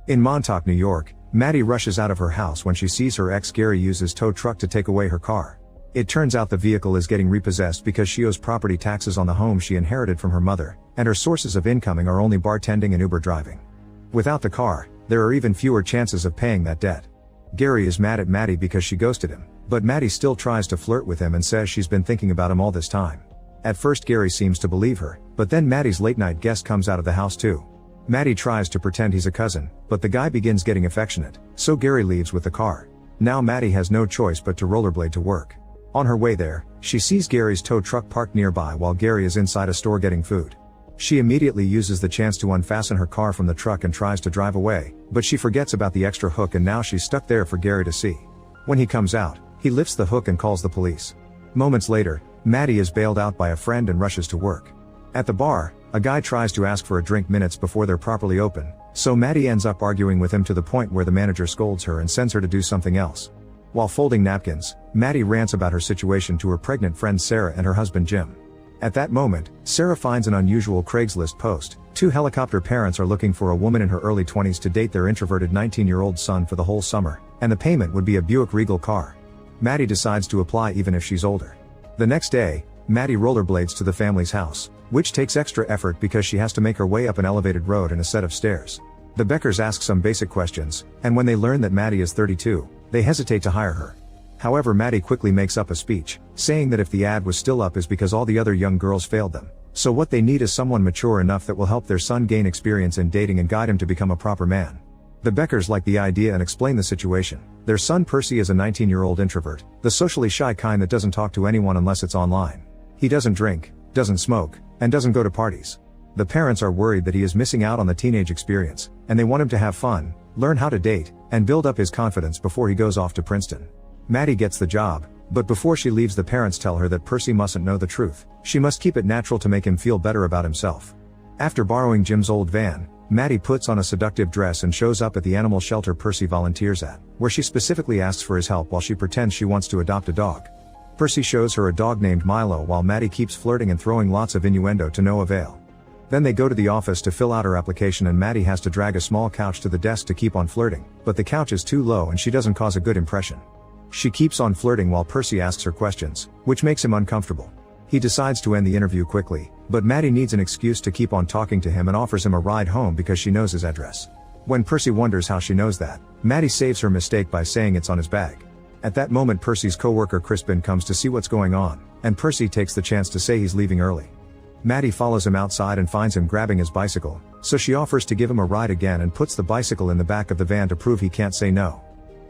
In Montauk, New York, Maddie rushes out of her house when she sees her ex Gary use his tow truck to take away her car. It turns out the vehicle is getting repossessed because she owes property taxes on the home she inherited from her mother, and her sources of income are only bartending and Uber driving. Without the car, there are even fewer chances of paying that debt. Gary is mad at Maddie because she ghosted him, but Maddie still tries to flirt with him and says she's been thinking about him all this time. At first Gary seems to believe her, but then Maddie's late-night guest comes out of the house too. Maddie tries to pretend he's a cousin, but the guy begins getting affectionate, so Gary leaves with the car. Now Maddie has no choice but to rollerblade to work. On her way there, she sees Gary's tow truck parked nearby while Gary is inside a store getting food. She immediately uses the chance to unfasten her car from the truck and tries to drive away, but she forgets about the extra hook and now she's stuck there for Gary to see. When he comes out, he lifts the hook and calls the police. Moments later, Maddie is bailed out by a friend and rushes to work. At the bar, a guy tries to ask for a drink minutes before they're properly open, so Maddie ends up arguing with him to the point where the manager scolds her and sends her to do something else. While folding napkins, Maddie rants about her situation to her pregnant friend Sarah and her husband Jim. At that moment, Sarah finds an unusual Craigslist post. Two helicopter parents are looking for a woman in her early 20s to date their introverted 19-year-old son for the whole summer, and the payment would be a Buick Regal car. Maddie decides to apply even if she's older. The next day, Maddie rollerblades to the family's house, which takes extra effort because she has to make her way up an elevated road and a set of stairs. The Beckers ask some basic questions, and when they learn that Maddie is 32, they hesitate to hire her. However, Maddie quickly makes up a speech, saying that if the ad was still up is because all the other young girls failed them. So what they need is someone mature enough that will help their son gain experience in dating and guide him to become a proper man. The Beckers like the idea and explain the situation. Their son Percy is a 19-year-old introvert, the socially shy kind that doesn't talk to anyone unless it's online. He doesn't drink, doesn't smoke, and doesn't go to parties. The parents are worried that he is missing out on the teenage experience, and they want him to have fun, learn how to date, and build up his confidence before he goes off to Princeton. Maddie gets the job, but before she leaves the parents tell her that Percy mustn't know the truth. She must keep it natural to make him feel better about himself. After borrowing Jim's old van, Maddie puts on a seductive dress and shows up at the animal shelter Percy volunteers at, where she specifically asks for his help while she pretends she wants to adopt a dog. Percy shows her a dog named Milo while Maddie keeps flirting and throwing lots of innuendo to no avail. Then they go to the office to fill out her application and Maddie has to drag a small couch to the desk to keep on flirting, but the couch is too low and she doesn't cause a good impression. She keeps on flirting while Percy asks her questions, which makes him uncomfortable. He decides to end the interview quickly, but Maddie needs an excuse to keep on talking to him and offers him a ride home because she knows his address. When Percy wonders how she knows that, Maddie saves her mistake by saying it's on his bag. At that moment Percy's co-worker Crispin comes to see what's going on, and Percy takes the chance to say he's leaving early. Maddie follows him outside and finds him grabbing his bicycle, so she offers to give him a ride again and puts the bicycle in the back of the van to prove he can't say no.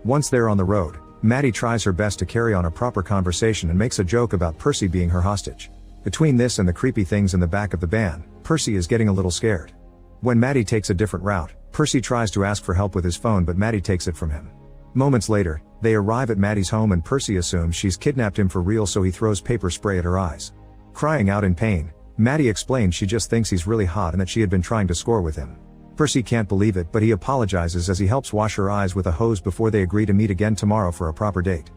Once they're on the road, Maddie tries her best to carry on a proper conversation and makes a joke about Percy being her hostage. Between this and the creepy things in the back of the van, Percy is getting a little scared. When Maddie takes a different route, Percy tries to ask for help with his phone but Maddie takes it from him. Moments later, they arrive at Maddie's home and Percy assumes she's kidnapped him for real so he throws paper spray at her eyes. Crying out in pain, Maddie explains she just thinks he's really hot and that she had been trying to score with him. Percy can't believe it but he apologizes as he helps wash her eyes with a hose before they agree to meet again tomorrow for a proper date.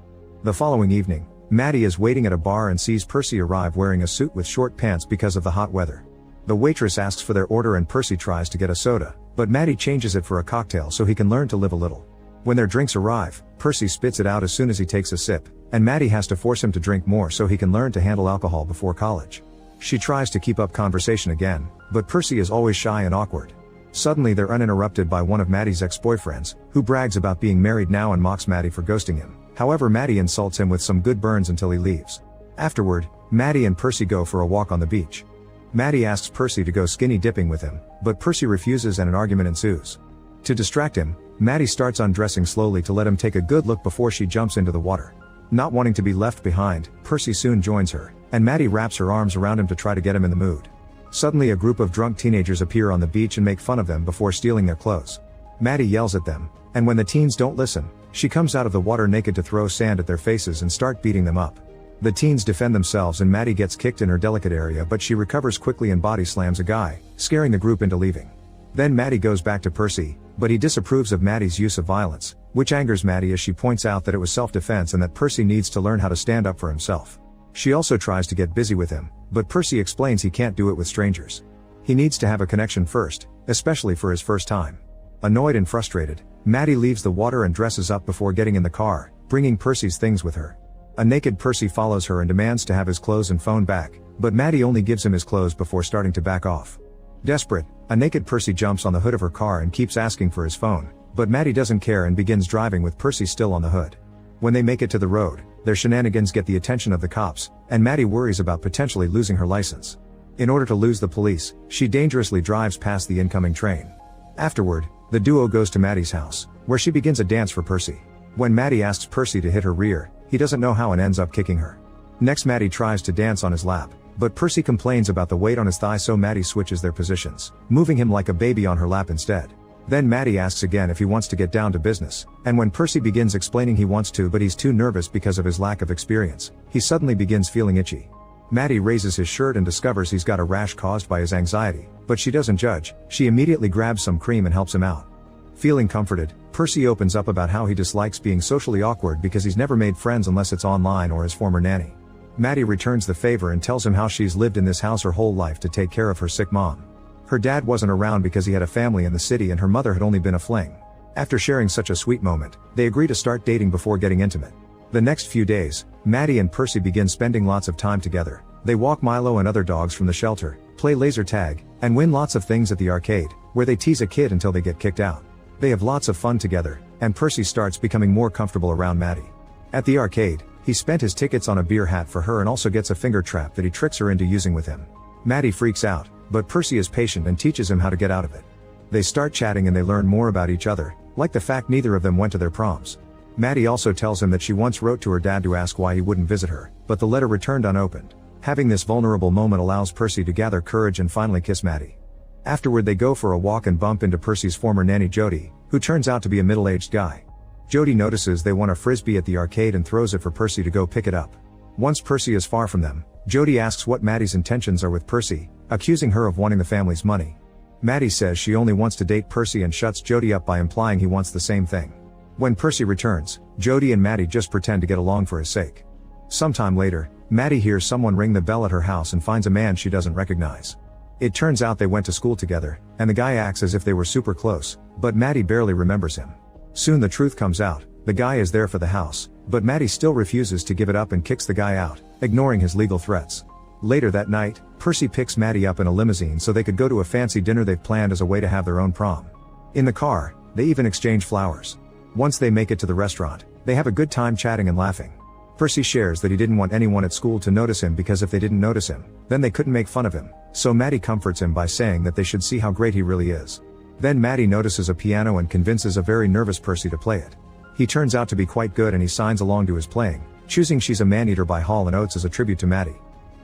The following evening, Maddie is waiting at a bar and sees Percy arrive wearing a suit with short pants because of the hot weather. The waitress asks for their order and Percy tries to get a soda, but Maddie changes it for a cocktail so he can learn to live a little. When their drinks arrive, Percy spits it out as soon as he takes a sip, and Maddie has to force him to drink more so he can learn to handle alcohol before college. She tries to keep up conversation again, but Percy is always shy and awkward. Suddenly they're uninterrupted by one of Maddie's ex-boyfriends, who brags about being married now and mocks Maddie for ghosting him. However, Maddie insults him with some good burns until he leaves. Afterward, Maddie and Percy go for a walk on the beach. Maddie asks Percy to go skinny dipping with him, but Percy refuses and an argument ensues. To distract him, Maddie starts undressing slowly to let him take a good look before she jumps into the water. Not wanting to be left behind, Percy soon joins her, and Maddie wraps her arms around him to try to get him in the mood. Suddenly a group of drunk teenagers appear on the beach and make fun of them before stealing their clothes. Maddie yells at them, and when the teens don't listen, she comes out of the water naked to throw sand at their faces and start beating them up. The teens defend themselves and Maddie gets kicked in her delicate area but she recovers quickly and body slams a guy, scaring the group into leaving. Then Maddie goes back to Percy, but he disapproves of Maddie's use of violence, which angers Maddie as she points out that it was self-defense and that Percy needs to learn how to stand up for himself. She also tries to get busy with him, but Percy explains he can't do it with strangers. He needs to have a connection first, especially for his first time. Annoyed and frustrated, Maddie leaves the water and dresses up before getting in the car, bringing Percy's things with her. A naked Percy follows her and demands to have his clothes and phone back, but Maddie only gives him his clothes before starting to back off. Desperate, a naked Percy jumps on the hood of her car and keeps asking for his phone, but Maddie doesn't care and begins driving with Percy still on the hood. When they make it to the road, their shenanigans get the attention of the cops, and Maddie worries about potentially losing her license. In order to lose the police, she dangerously drives past the incoming train. Afterward, the duo goes to Maddie's house, where she begins a dance for Percy. When Maddie asks Percy to hit her rear, he doesn't know how and ends up kicking her. Next, Maddie tries to dance on his lap, but Percy complains about the weight on his thigh, so Maddie switches their positions, moving him like a baby on her lap instead. Then Maddie asks again if he wants to get down to business, and when Percy begins explaining he wants to but he's too nervous because of his lack of experience, he suddenly begins feeling itchy. Maddie raises his shirt and discovers he's got a rash caused by his anxiety, but she doesn't judge. She immediately grabs some cream and helps him out. Feeling comforted, Percy opens up about how he dislikes being socially awkward because he's never made friends unless it's online or his former nanny. Maddie returns the favor and tells him how she's lived in this house her whole life to take care of her sick mom. Her dad wasn't around because he had a family in the city and her mother had only been a fling. After sharing such a sweet moment, they agree to start dating before getting intimate. The next few days, Maddie and Percy begin spending lots of time together. They walk Milo and other dogs from the shelter, play laser tag, and win lots of things at the arcade, where they tease a kid until they get kicked out. They have lots of fun together, and Percy starts becoming more comfortable around Maddie. At the arcade, he spent his tickets on a beer hat for her and also gets a finger trap that he tricks her into using with him. Maddie freaks out, but Percy is patient and teaches him how to get out of it. They start chatting and they learn more about each other, like the fact neither of them went to their proms. Maddie also tells him that she once wrote to her dad to ask why he wouldn't visit her, but the letter returned unopened. Having this vulnerable moment allows Percy to gather courage and finally kiss Maddie. Afterward, they go for a walk and bump into Percy's former nanny Jody, who turns out to be a middle-aged guy. Jody notices they want a frisbee at the arcade and throws it for Percy to go pick it up. Once Percy is far from them, Jody asks what Maddie's intentions are with Percy, accusing her of wanting the family's money. Maddie says she only wants to date Percy and shuts Jody up by implying he wants the same thing. When Percy returns, Jody and Maddie just pretend to get along for his sake. Sometime later, Maddie hears someone ring the bell at her house and finds a man she doesn't recognize. It turns out they went to school together, and the guy acts as if they were super close, but Maddie barely remembers him. Soon the truth comes out, the guy is there for the house, but Maddie still refuses to give it up and kicks the guy out, ignoring his legal threats. Later that night, Percy picks Maddie up in a limousine so they could go to a fancy dinner they've planned as a way to have their own prom. In the car, they even exchange flowers. Once they make it to the restaurant, they have a good time chatting and laughing. Percy shares that he didn't want anyone at school to notice him because if they didn't notice him, then they couldn't make fun of him, so Maddie comforts him by saying that they should see how great he really is. Then Maddie notices a piano and convinces a very nervous Percy to play it. He turns out to be quite good and he signs along to his playing, choosing She's a Man-Eater by Hall & Oates as a tribute to Maddie.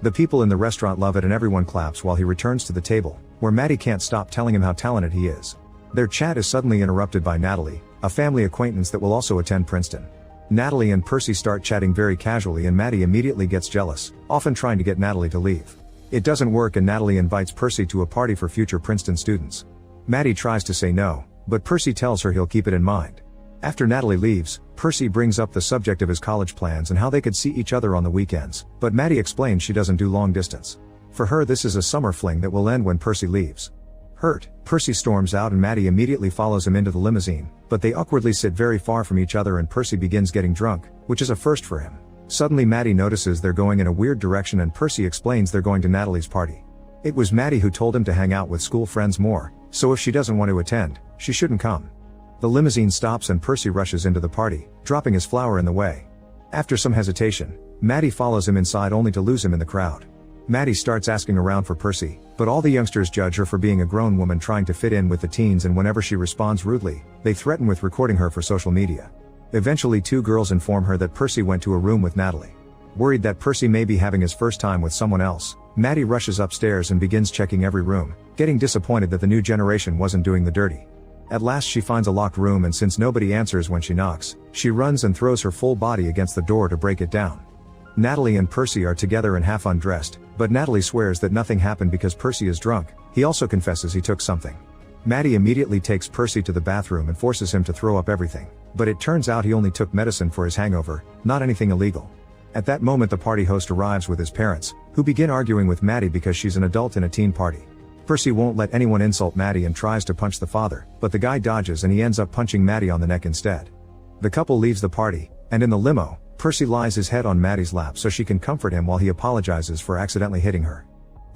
The people in the restaurant love it and everyone claps while he returns to the table, where Maddie can't stop telling him how talented he is. Their chat is suddenly interrupted by Natalie, a family acquaintance that will also attend Princeton. Natalie and Percy start chatting very casually and Maddie immediately gets jealous, often trying to get Natalie to leave. It doesn't work and Natalie invites Percy to a party for future Princeton students. Maddie tries to say no, but Percy tells her he'll keep it in mind. After Natalie leaves, Percy brings up the subject of his college plans and how they could see each other on the weekends, but Maddie explains she doesn't do long distance. For her, this is a summer fling that will end when Percy leaves. Hurt, Percy storms out and Maddie immediately follows him into the limousine, but they awkwardly sit very far from each other and Percy begins getting drunk, which is a first for him. Suddenly Maddie notices they're going in a weird direction and Percy explains they're going to Natalie's party. It was Maddie who told him to hang out with school friends more, so if she doesn't want to attend, she shouldn't come. The limousine stops and Percy rushes into the party, dropping his flower in the way. After some hesitation, Maddie follows him inside only to lose him in the crowd. Maddie starts asking around for Percy, but all the youngsters judge her for being a grown woman trying to fit in with the teens and whenever she responds rudely, they threaten with recording her for social media. Eventually 2 girls inform her that Percy went to a room with Natalie. Worried that Percy may be having his first time with someone else, Maddie rushes upstairs and begins checking every room, getting disappointed that the new generation wasn't doing the dirty. At last she finds a locked room and since nobody answers when she knocks, she runs and throws her full body against the door to break it down. Natalie and Percy are together and half undressed, but Natalie swears that nothing happened because Percy is drunk. He also confesses he took something. Maddie immediately takes Percy to the bathroom and forces him to throw up everything, but it turns out he only took medicine for his hangover, not anything illegal. At that moment the party host arrives with his parents, who begin arguing with Maddie because she's an adult in a teen party. Percy won't let anyone insult Maddie and tries to punch the father, but the guy dodges and he ends up punching Maddie on the neck instead. The couple leaves the party, and in the limo, Percy lies his head on Maddie's lap so she can comfort him while he apologizes for accidentally hitting her.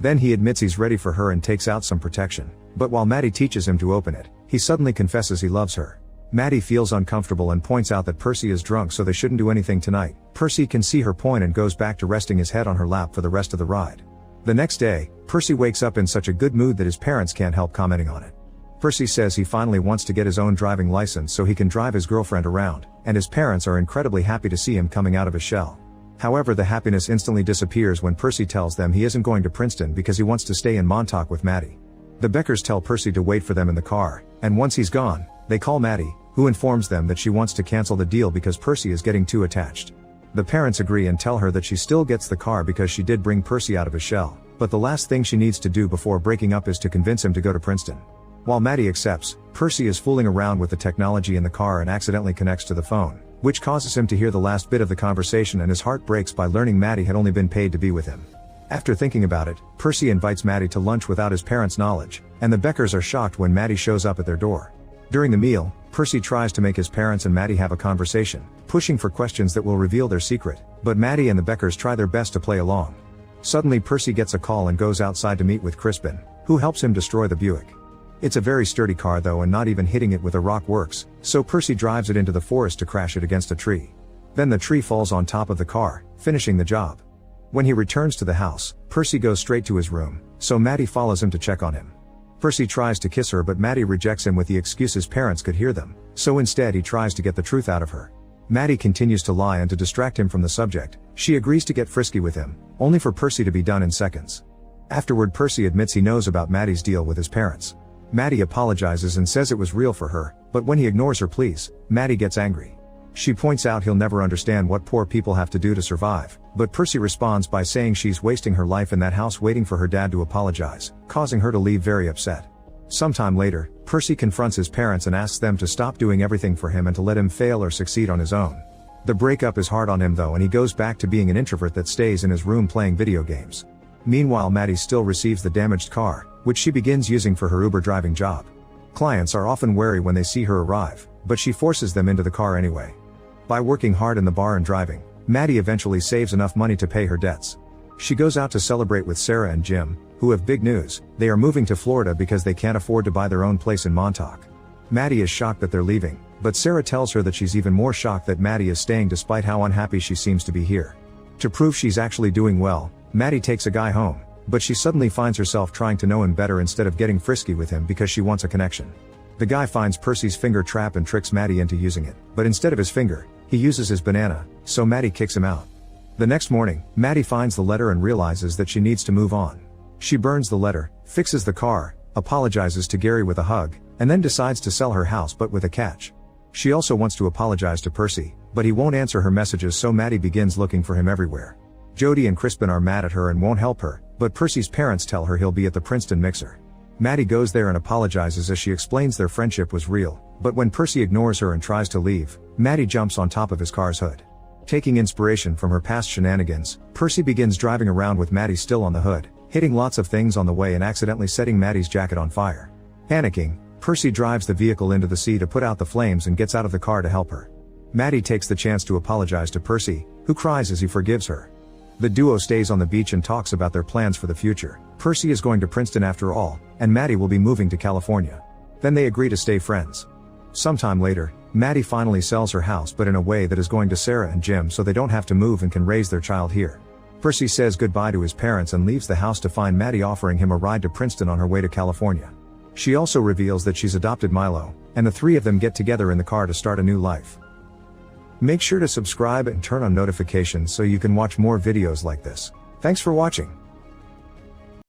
Then he admits he's ready for her and takes out some protection, but while Maddie teaches him to open it, he suddenly confesses he loves her. Maddie feels uncomfortable and points out that Percy is drunk so they shouldn't do anything tonight. Percy can see her point and goes back to resting his head on her lap for the rest of the ride. The next day, Percy wakes up in such a good mood that his parents can't help commenting on it. Percy says he finally wants to get his own driving license so he can drive his girlfriend around, and his parents are incredibly happy to see him coming out of his shell. However, the happiness instantly disappears when Percy tells them he isn't going to Princeton because he wants to stay in Montauk with Maddie. The Beckers tell Percy to wait for them in the car, and once he's gone, they call Maddie, who informs them that she wants to cancel the deal because Percy is getting too attached. The parents agree and tell her that she still gets the car because she did bring Percy out of his shell, but the last thing she needs to do before breaking up is to convince him to go to Princeton. While Maddie accepts, Percy is fooling around with the technology in the car and accidentally connects to the phone, which causes him to hear the last bit of the conversation, and his heart breaks by learning Maddie had only been paid to be with him. After thinking about it, Percy invites Maddie to lunch without his parents' knowledge, and the Beckers are shocked when Maddie shows up at their door. During the meal, Percy tries to make his parents and Maddie have a conversation, pushing for questions that will reveal their secret, but Maddie and the Beckers try their best to play along. Suddenly Percy gets a call and goes outside to meet with Crispin, who helps him destroy the Buick. It's a very sturdy car though, and not even hitting it with a rock works, so Percy drives it into the forest to crash it against a tree. Then the tree falls on top of the car, finishing the job. When he returns to the house, Percy goes straight to his room, so Maddie follows him to check on him. Percy tries to kiss her, but Maddie rejects him with the excuse his parents could hear them, so instead he tries to get the truth out of her. Maddie continues to lie, and to distract him from the subject, she agrees to get frisky with him, only for Percy to be done in seconds. Afterward, Percy admits he knows about Maddie's deal with his parents. Maddie apologizes and says it was real for her, but when he ignores her pleas, Maddie gets angry. She points out he'll never understand what poor people have to do to survive, but Percy responds by saying she's wasting her life in that house waiting for her dad to apologize, causing her to leave very upset. Sometime later, Percy confronts his parents and asks them to stop doing everything for him and to let him fail or succeed on his own. The breakup is hard on him though, and he goes back to being an introvert that stays in his room playing video games. Meanwhile, Maddie still receives the damaged car, which she begins using for her Uber driving job. Clients are often wary when they see her arrive, but she forces them into the car anyway. By working hard in the bar and driving, Maddie eventually saves enough money to pay her debts. She goes out to celebrate with Sarah and Jim, who have big news: they are moving to Florida because they can't afford to buy their own place in Montauk. Maddie is shocked that they're leaving, but Sarah tells her that she's even more shocked that Maddie is staying despite how unhappy she seems to be here. To prove she's actually doing well, Maddie takes a guy home, but she suddenly finds herself trying to know him better instead of getting frisky with him because she wants a connection. The guy finds Percy's finger trap and tricks Maddie into using it, but instead of his finger, he uses his banana, so Maddie kicks him out. The next morning, Maddie finds the letter and realizes that she needs to move on. She burns the letter, fixes the car, apologizes to Gary with a hug, and then decides to sell her house, but with a catch. She also wants to apologize to Percy, but he won't answer her messages, so Maddie begins looking for him everywhere. Jody and Crispin are mad at her and won't help her, but Percy's parents tell her he'll be at the Princeton mixer. Maddie goes there and apologizes as she explains their friendship was real, but when Percy ignores her and tries to leave, Maddie jumps on top of his car's hood. Taking inspiration from her past shenanigans, Percy begins driving around with Maddie still on the hood, hitting lots of things on the way and accidentally setting Maddie's jacket on fire. Panicking, Percy drives the vehicle into the sea to put out the flames and gets out of the car to help her. Maddie takes the chance to apologize to Percy, who cries as he forgives her. The duo stays on the beach and talks about their plans for the future. Percy is going to Princeton after all, and Maddie will be moving to California. Then they agree to stay friends. Sometime later, Maddie finally sells her house, but in a way that is going to Sarah and Jim so they don't have to move and can raise their child here. Percy says goodbye to his parents and leaves the house to find Maddie offering him a ride to Princeton on her way to California. She also reveals that she's adopted Milo, and the three of them get together in the car to start a new life. Make sure to subscribe and turn on notifications so you can watch more videos like this. Thanks for watching.